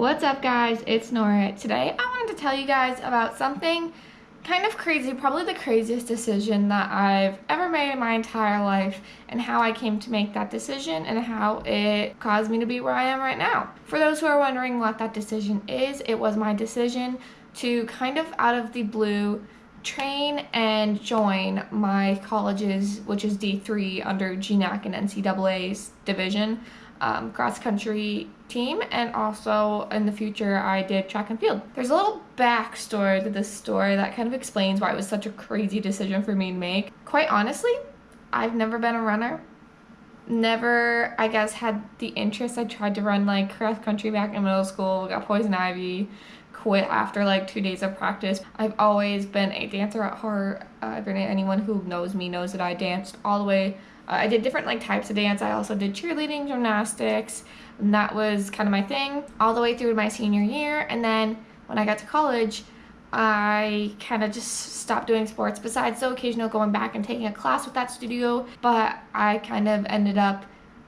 What's up, guys? It's Nora. Today I wanted to tell you guys about something kind of crazy, probably the craziest decision that I've ever made in my entire life, and how I came to make that decision and how it caused me to be where I am right now. For those who are wondering what that decision is, it was my decision to kind of out of the blue train and join my college's, which is D3 under GNAC and NCAA's division, cross country team, and also in the future I did track and field. There's a little backstory to this story that kind of explains why it was such a crazy decision for me to make. Quite honestly, I've never been a runner. Never, I guess, had the interest. I tried to run like cross country back in middle school, got poison ivy, quit after like 2 days of practice. I've always been a dancer at heart. Anyone who knows me knows that I danced all the way. I did different like types of dance. I also did cheerleading, gymnastics, and that was kind of my thing all the way through my senior year. And then when I got to college, I kind of just stopped doing sports besides the occasional going back and taking a class with that studio. But I kind of ended up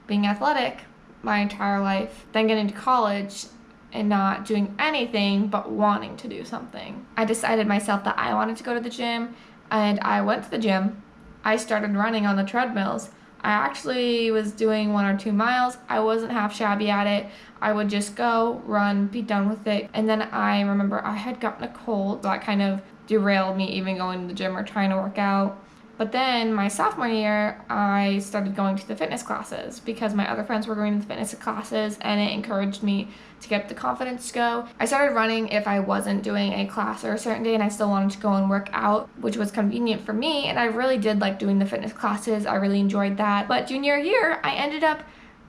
being athletic my entire life, then getting to college and not doing anything but wanting to do something. I decided myself that I wanted to go to the gym, and I went to the gym. I started running on the treadmills. I actually was doing 1 or 2 miles. I wasn't half shabby at it. I would just go, run, be done with it. And then I remember I had gotten a cold, so that kind of derailed me even going to the gym or trying to work out. But then my sophomore year, I started going to the fitness classes because my other friends were going to the fitness classes, and it encouraged me to get the confidence to go. I started running if I wasn't doing a class or a certain day and I still wanted to go and work out, which was convenient for me, and I really did like doing the fitness classes. I really enjoyed that. But junior year, I ended up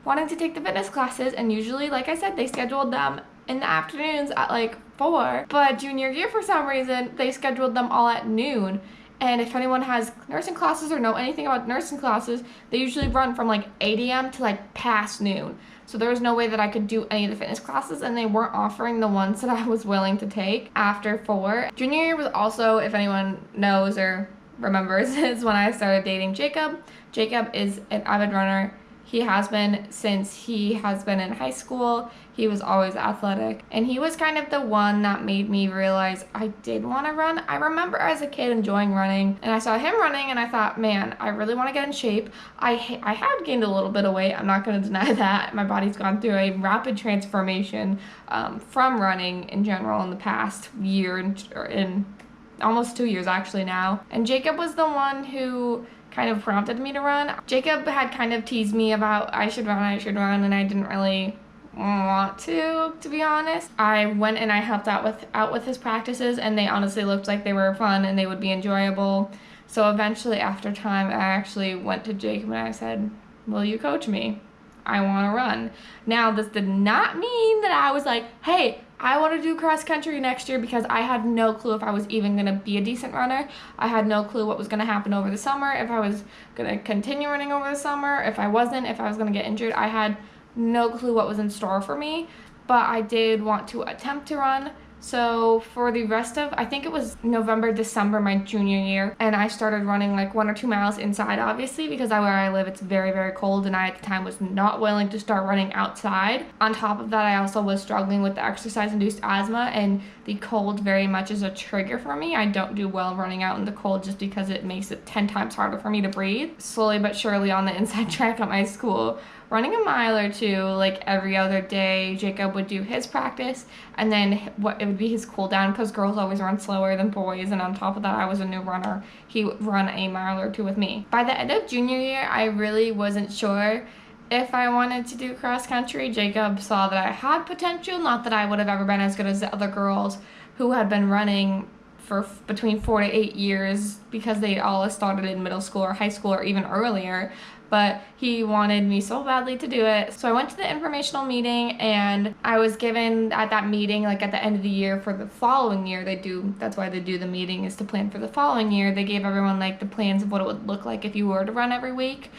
wanting to take the fitness classes, and usually, like I said, they scheduled them in the afternoons at like 4. But junior year, for some reason, they scheduled them all at noon. And if anyone has nursing classes or know anything about nursing classes, they usually run from like 8 a.m. to like past noon. So there was no way that I could do any of the fitness classes, and they weren't offering the ones that I was willing to take after 4. Junior year was also, if anyone knows or remembers, is when I started dating Jacob. Jacob is an avid runner. He has been since he has been in high school. He was always athletic, and he was kind of the one that made me realize I did want to run. I remember as a kid enjoying running, and I saw him running, and I thought, man, I really want to get in shape. I had gained a little bit of weight. I'm not going to deny that. My body's gone through a rapid transformation from running in general in the past year and almost 2 years actually now. And Jacob was the one who kind of prompted me to run. Jacob had kind of teased me about I should run, and I didn't really want to be honest. I went and I helped out with his practices, and they honestly looked like they were fun and they would be enjoyable. So eventually, after time, I actually went to Jacob and I said, will you coach me? I want to run. Now, this did not mean that I was like, hey, I want to do cross country next year, because I had no clue if I was even going to be a decent runner. I had no clue what was going to happen over the summer, if I was going to continue running over the summer, if I wasn't, if I was going to get injured. I had no clue what was in store for me, but I did want to attempt to run. So for the rest of, I think it was November, December, my junior year, and I started running like 1 or 2 miles inside, obviously, because where I live, it's very, very cold, and I at the time was not willing to start running outside. On top of that, I also was struggling with the exercise-induced asthma, and the cold very much is a trigger for me. I don't do well running out in the cold just because it makes it 10 times harder for me to breathe. Slowly but surely on the inside track at my school, running a mile or 2 like every other day. Jacob would do his practice, and then it would be his cool down, because girls always run slower than boys, and on top of that, I was a new runner. He would run a mile or 2 with me. By the end of junior year, I really wasn't sure if I wanted to do cross country. Jacob saw that I had potential, not that I would have ever been as good as the other girls who had been running for between 4 to 8 years, because they all started in middle school or high school or even earlier. But he wanted me so badly to do it. So I went to the informational meeting, and I was given at that meeting, like at the end of the year for the following year, that's why they do the meeting, is to plan for the following year. They gave everyone like the plans of what it would look like if you were to run every week,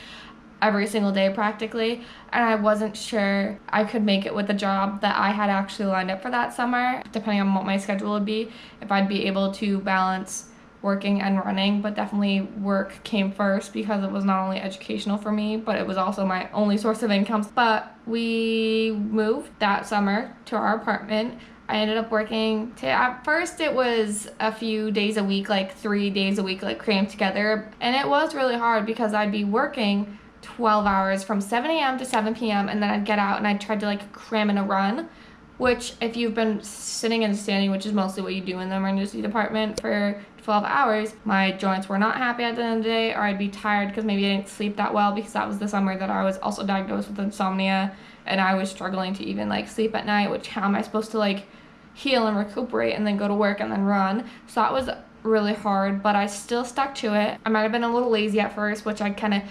every single day practically, and I wasn't sure I could make it with the job that I had actually lined up for that summer, depending on what my schedule would be, if I'd be able to balance working and running, but definitely work came first because it was not only educational for me, but it was also my only source of income. But we moved that summer to our apartment. I ended up working at first it was a few days a week, like 3 days a week, like crammed together. And it was really hard because I'd be working 12 hours from 7 a.m. to 7 p.m. and then I'd get out and I'd try to like cram in a run, which if you've been sitting and standing, which is mostly what you do in the emergency department for 12 hours, my joints were not happy at the end of the day, or I'd be tired because maybe I didn't sleep that well, because that was the summer that I was also diagnosed with insomnia and I was struggling to even like sleep at night, which how am I supposed to like heal and recuperate and then go to work and then run? So that was really hard, but I still stuck to it. I might have been a little lazy at first, which I kind of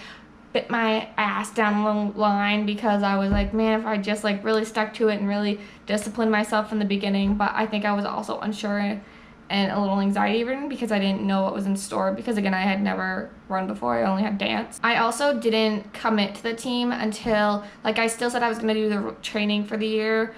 bit my ass down the line because I was like, man, if I just like really stuck to it and really disciplined myself in the beginning. But I think I was also unsure and a little anxiety ridden because I didn't know what was in store, because again, I had never run before. I only had dance. I also didn't commit to the team until, like, I still said I was going to do the training for the year,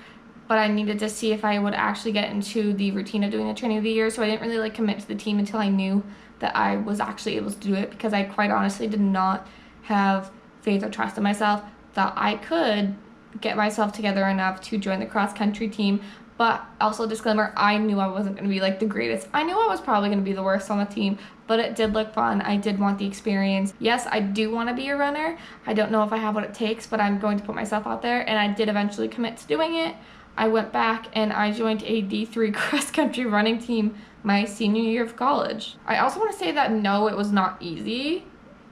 but I needed to see if I would actually get into the routine of doing the training of the year. So I didn't really like commit to the team until I knew that I was actually able to do it, because I quite honestly did not have faith or trust in myself that I could get myself together enough to join the cross country team. But also, disclaimer, I knew I wasn't going to be like the greatest. I knew I was probably going to be the worst on the team, but it did look fun. I did want the experience. Yes, I do want to be a runner. I don't know if I have what it takes, but I'm going to put myself out there, and I did eventually commit to doing it. I went back and I joined a D3 cross country running team my senior year of college. I also want to say that no, it was not easy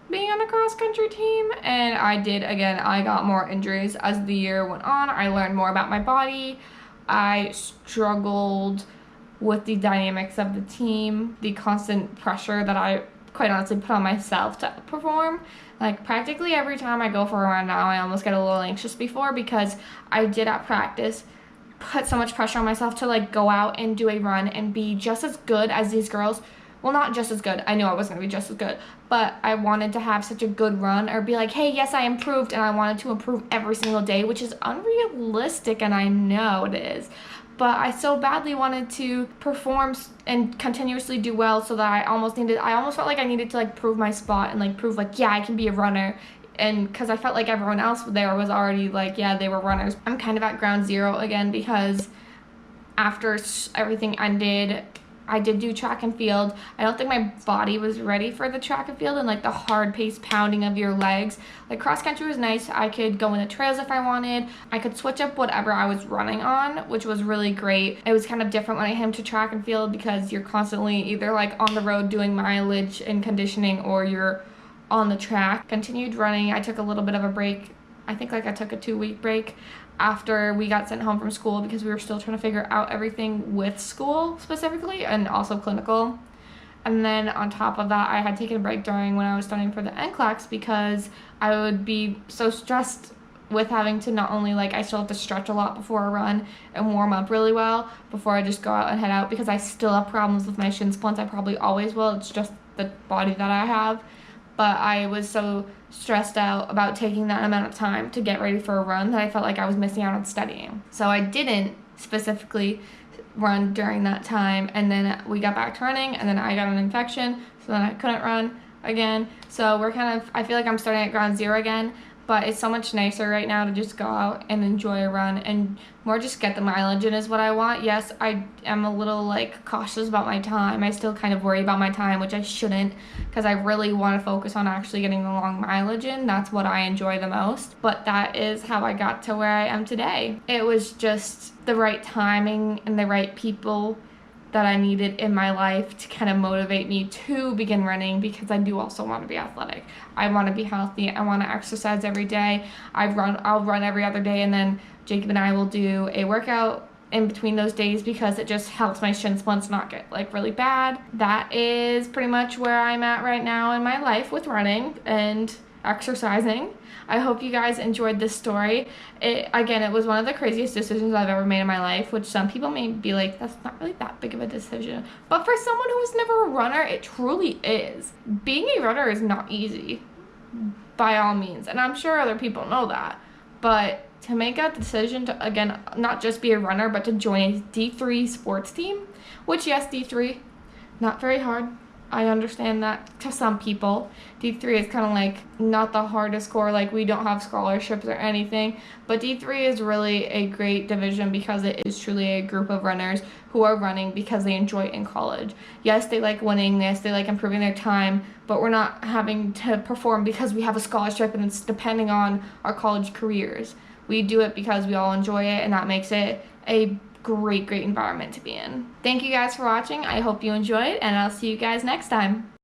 being on a cross country team, and I got more injuries as the year went on. I learned more about my body. I struggled with the dynamics of the team, the constant pressure that I quite honestly put on myself to perform. Like, practically every time I go for a run now, I almost get a little anxious before, because I did at practice put so much pressure on myself to like go out and do a run and be just as good as these girls. Well, not just as good. I knew I wasn't going to be just as good, but I wanted to have such a good run, or be like, hey, yes, I improved, and I wanted to improve every single day, which is unrealistic, and I know it is. But I so badly wanted to perform and continuously do well, so that I almost felt like I needed to like prove my spot and like prove like, yeah, I can be a runner. And because I felt like everyone else there was already like, yeah, they were runners. I'm kind of at ground zero again, because after everything ended, I did do track and field. I don't think my body was ready for the track and field and like the hard pace pounding of your legs. Like, cross country was nice. I could go in the trails if I wanted. I could switch up whatever I was running on, which was really great. It was kind of different when I came to track and field, because you're constantly either like on the road doing mileage and conditioning, or you're on the track. Continued running. I took a little bit of a break. I think like I took a 2-week break after we got sent home from school, because we were still trying to figure out everything with school specifically, and also clinical. And then on top of that, I had taken a break during when I was studying for the NCLEX, because I would be so stressed with having to not only like, I still have to stretch a lot before a run and warm up really well before I just go out and head out, because I still have problems with my shin splints. I probably always will. It's just the body that I have. But I was so stressed out about taking that amount of time to get ready for a run that I felt like I was missing out on studying. So I didn't specifically run during that time, and then we got back to running, and then I got an infection, so then I couldn't run again. So I feel like I'm starting at ground zero again, but it's so much nicer right now to just go out and enjoy a run and more just get the mileage in is what I want. Yes, I am a little like cautious about my time. I still kind of worry about my time, which I shouldn't, because I really want to focus on actually getting the long mileage in. That's what I enjoy the most. But that is how I got to where I am today. It was just the right timing and the right people that I needed in my life to kind of motivate me to begin running, because I do also want to be athletic. I want to be healthy. I want to exercise every day. I'll run every other day, and then Jacob and I will do a workout in between those days, because it just helps my shin splints not get like really bad. That is pretty much where I'm at right now in my life with running and exercising. I hope you guys enjoyed this story. It was one of the craziest decisions I've ever made in my life, which some people may be like, that's not really that big of a decision. But for someone who was never a runner, it truly is. Being a runner is not easy, by all means. And I'm sure other people know that. But to make a decision to, again, not just be a runner, but to join a D3 sports team, which, yes, D3, not very hard. I understand that to some people. D3 is kind of like not the hardest core, like we don't have scholarships or anything, but D3 is really a great division because it is truly a group of runners who are running because they enjoy it in college. Yes, they like winning this, they like improving their time, but we're not having to perform because we have a scholarship and it's depending on our college careers. We do it because we all enjoy it, and that makes it a great environment to be in. Thank you guys for watching. I hope you enjoyed, and I'll see you guys next time.